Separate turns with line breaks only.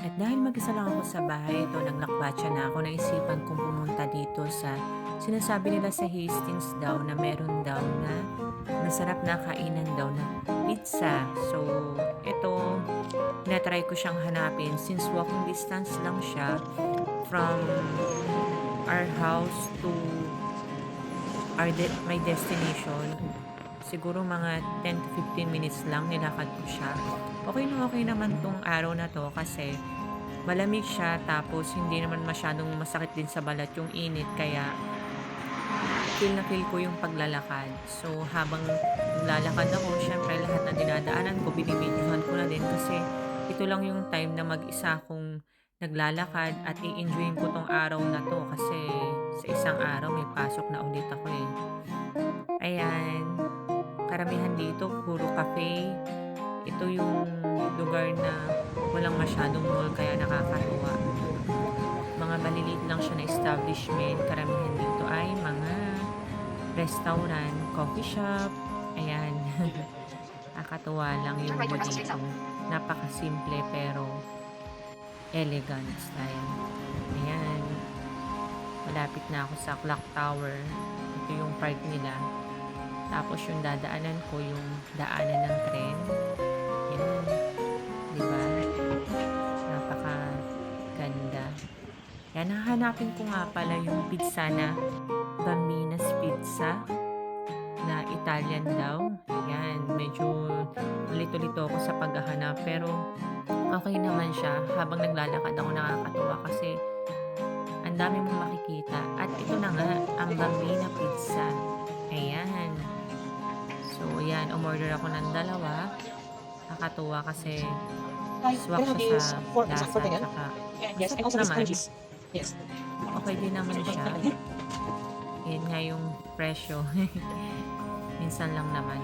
At dahil mag-isa lang ako sa bahay, ito naglakbatsa na ako, naisipan kong pumunta dito sa sinasabi nila sa Hastings daw na meron daw na masarap na kainan daw na pizza. So, ito, na-try ko siyang hanapin since walking distance lang siya from our house to my destination. Siguro mga 10 to 15 minutes lang nilakad ko siya. Okay naman tong araw na to kasi malamig siya tapos hindi naman masyadong masakit din sa balat yung init kaya feel na feel ko yung paglalakad. So habang naglalakad ako, syempre lahat ng dinadaanan ko, binibidyohan ko na din kasi ito lang yung time na mag-isa akong naglalakad at i-enjoyin ko tong araw na to kasi sa isang araw may pasok na ulit ako eh. Ayan, karamihan dito puro cafe. Ito yung lugar na walang masyadong mall kaya nakakatuwa. Mga maliliit lang siya na establishment. Karamihan dito ay mga restaurant, coffee shop. Ayan. Nakakatuwa lang yung
Turn right
view
your message
dito.
out.
Napakasimple pero elegant style. Ayan. Malapit na ako sa clock tower. Ito yung park nila. Tapos yung dadaanan ko yung daanan ng tren. Yan. Di ba? Napakaganda. Yan, hahanapin ko nga pala yung pizza na Bambina's Pizza na Italian daw. Yan, medyo lito-lito ako sa paghahanap pero okay naman siya. Habang naglalakad ako nakakatuwa kasi ang dami mong makikita. At ito na nga, ang Bambina Pizza. Ayan. So, yan, umorder ako ng dalawa. Nakakatuwa kasi
Hi,
swak
can I have
siya
this
sa
for
lasa
for tingin?
tsaka
Yes, and
masarap
also this
naman.
cheese. Yes.
Okay din naman siya. Yan nga yung presyo. Minsan lang naman.